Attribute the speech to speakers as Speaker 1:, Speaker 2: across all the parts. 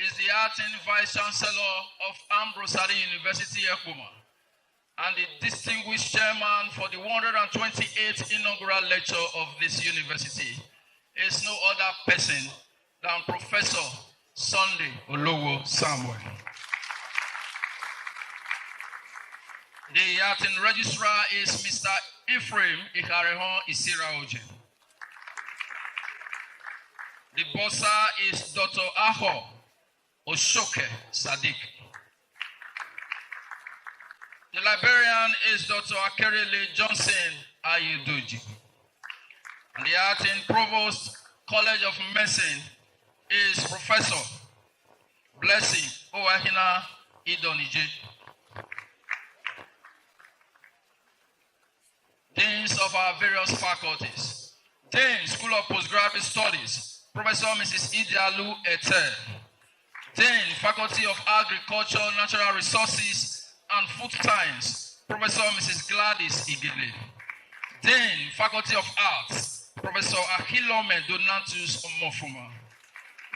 Speaker 1: is the acting Vice Chancellor of Ambrose University, Ekuma, and the distinguished chairman for the 128th inaugural lecture of this university is no other person than Professor Sunday Olowo Samuel. The acting registrar is Mr. Ephraim Ikareho Isiraoje. The bursar is Dr. Aho Oshoke Sadiq. The librarian is Dr. Akerele Johnson Ayudoji. And the acting provost, College of Medicine, is Professor Blessing Owahina Idonije. Deans of our various faculties. Dean, School of Postgraduate Studies, Professor Mrs. Idialu Ete. Dean, Faculty of Agriculture, Natural Resources, and Food Science, Professor Mrs. Gladys Igile. Dean, Faculty of Arts, Professor Ahilome Donatus Omofuma.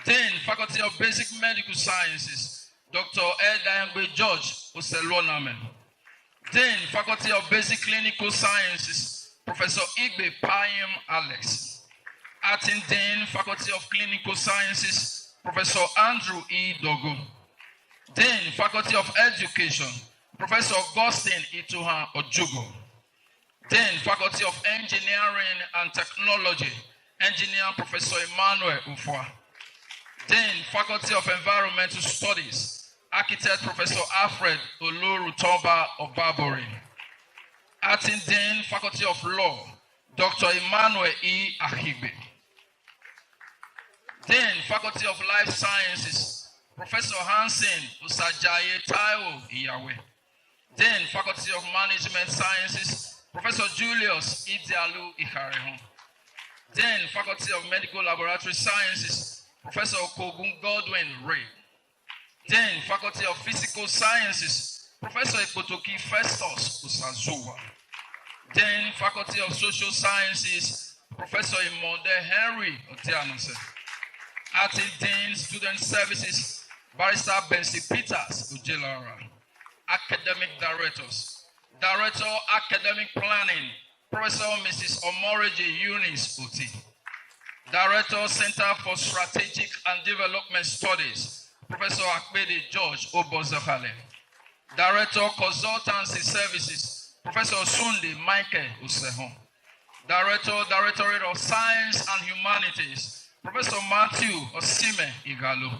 Speaker 1: Dean, Faculty of Basic Medical Sciences, Dr. Edayangbe George Oselonamen. Dean, Faculty of Basic Clinical Sciences, Professor Igbe Payim Alex. Acting Dean, Faculty of Clinical Sciences, Professor Andrew E. Dogo. Dean, Faculty of Education, Professor Augustine Ituha Ojugo. Dean, Faculty of Engineering and Technology, Engineer Professor Emmanuel Ufwa. Dean, Faculty of Environmental Studies, Architect Professor Alfred Olorutoba Obabori. Acting Dean, Faculty of Law, Dr. Emmanuel E. Ahibe. Dean, Faculty of Life Sciences, Professor Hansen Usajaye Taiwo Iyawe. Dean, Faculty of Management Sciences, Professor Julius Idialu Ikareho. Dean, Faculty of Medical Laboratory Sciences, Professor Kogun Godwin Ray. Dean, Faculty of Physical Sciences, Professor Ekotoki Festus Usazuwa. Dean, Faculty of Social Sciences, Professor Imonde Henry Otianose. Acting Dean, Student Services, Barrister Bensi Peters Ujelara. Academic Directors, Director Academic Planning, Professor Mrs. Omoreji Eunice Oti. Director Center for Strategic and Development Studies, Professor Akbede George Obozakhale. Director Consultancy Services, Professor Sunday Michael Usehon. Director, Directorate of Science and Humanities, Professor Matthew Osime Igalo.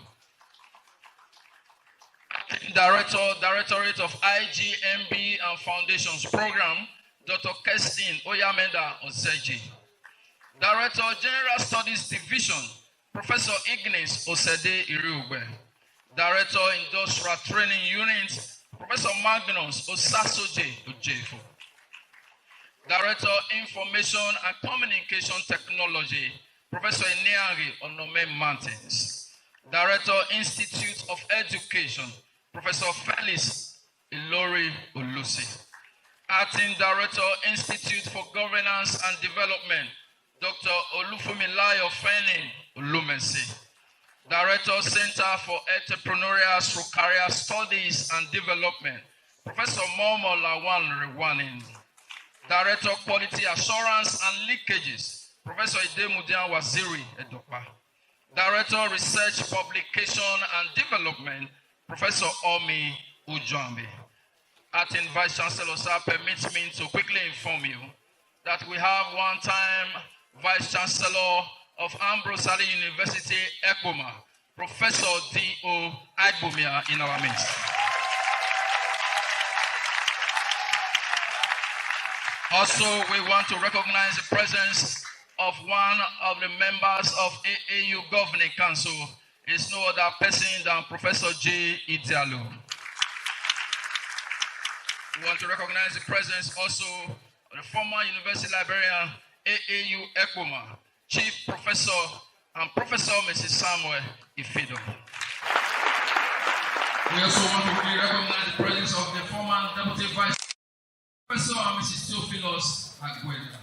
Speaker 1: Director, Directorate of IGMB and Foundations Program, Dr. Kestin Oyamenda Oseji. Director, General Studies Division, Professor Ignis Osede Iriugbe. Director, Industrial Training Unit, Professor Magnus Osasoje Ojefo. Director, Information and Communication Technology, Professor Ineari Onome Martins. Director, Institute of Education, Professor Felix Ilori Olusi. Acting Director, Institute for Governance and Development, Dr. Olufumilayo Feni Olumensi. Director, Center for Entrepreneurial Career Studies and Development, Professor Momo Lawan Rewanin. Director, Quality Assurance and Leakages, Professor Idemudian Waziri Edopa. Director, Research, Publication and Development, Professor Omi Ujambi. Acting Vice Chancellor, sir, permits me to quickly inform you that we have one-time Vice Chancellor of Ambrose University, Ekuma, Professor D.O. Aibumia in our midst. Also, we want to recognize the presence of one of the members of AAU Governing Council. It's no other person than Professor J. Idialu. We want to recognize the presence also of the former University Librarian, AAU Ekuma, Chief Professor and Professor Mrs. Samuel Ifido. We also want to really recognize the presence of the former Deputy Vice Professor and Mrs. Theophilus Agueda.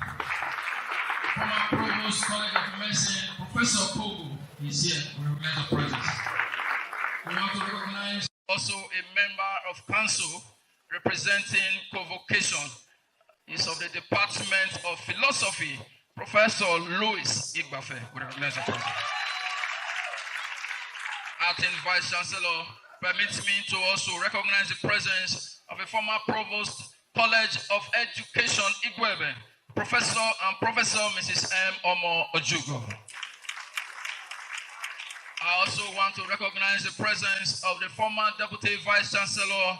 Speaker 1: Former Provost, College of Medicine, Professor Kogo is here. We recognize the presence. to recognize also a member of council representing convocation. Is of the Department of Philosophy, Professor Louis Igbafe. We recognize the president. Acting Vice Chancellor permits me to also recognize the presence of a former Provost, College of Education, Igwebe, Professor and Professor Mrs. M. Omo Ojugo. I also want to recognize the presence of the former Deputy Vice Chancellor,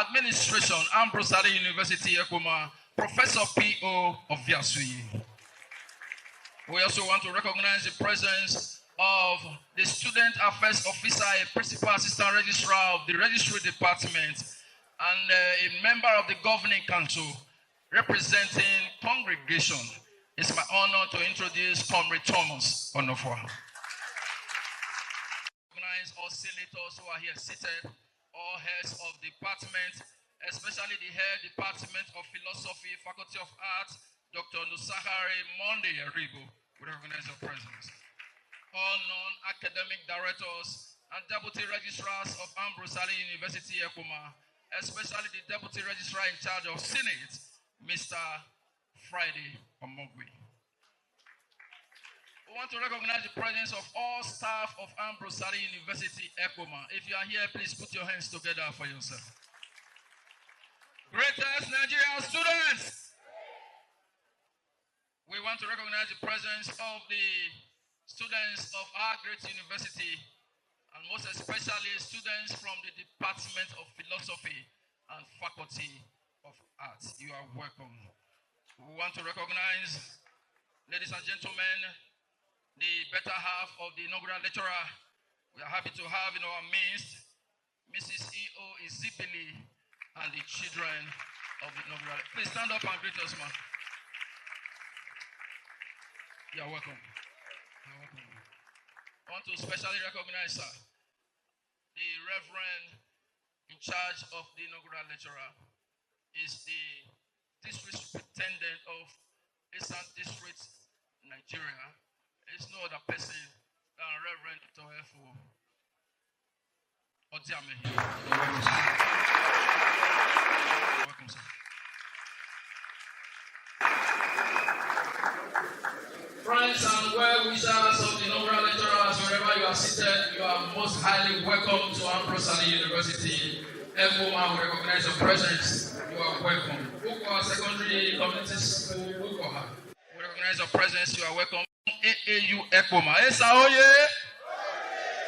Speaker 1: Administration, Ambrose Ali University, Ekuma, Professor P.O. of Vyasui. We also want to recognize the presence of the Student Affairs Officer, a Principal Assistant Registrar of the Registry Department, and a member of the Governing Council representing congregation. It's my honor to introduce Comrade Thomas Onofwa. All senators who are here seated, all heads of department, especially the head department of philosophy, faculty of arts, Dr. Nusahari Monday Eribo, we recognize your presence. All non-academic directors and deputy registrars of Ambrose Ali University, Ekuma, especially the deputy registrar in charge of Senate, Mr. Friday Omogwe. We want to recognize the presence of all staff of Ambrose Ali University, Ekoma. If you are here, please put your hands together for yourself. Greatest Nigerian students! We want to recognize the presence of the students of our great university, and most especially students from the Department of Philosophy and Faculty of Arts. You are welcome. We want to recognize, ladies and gentlemen, the better half of the inaugural lecturer. We are happy to have in our midst Mrs. E.O. Izibili and the children of the inaugural. Please stand up and greet us, ma'am. You are welcome. You are welcome. I want to specially recognize, sir, the Reverend in charge of the inaugural lecturer is the District Superintendent of Eastern District, Nigeria. It's no other person than Reverend Toefo Odiame. Welcome, sir. Friends and well-wishers of the inaugural lecturers, wherever you are seated, you are most highly welcome to Ambrose Ali University. Everyone will recognize your presence. You are welcome. Ukwa Secondary Community School, Ukwa. We recognize your presence. You are welcome. AIHEBHOLORIA.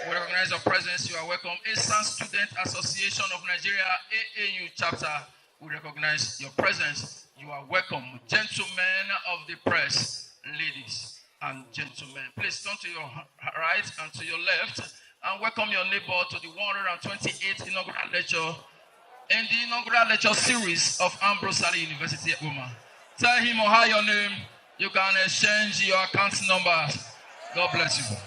Speaker 1: We recognize your presence. You are welcome. Eastern Student Association of Nigeria, AAU chapter. We recognize your presence. You are welcome. Gentlemen of the press, ladies and gentlemen, please turn to your right and to your left and welcome your neighbor to the 128th inaugural lecture in the inaugural lecture series of Ambrose Ali University at Uma. Tell him or her your name. You can exchange your account numbers. God bless you.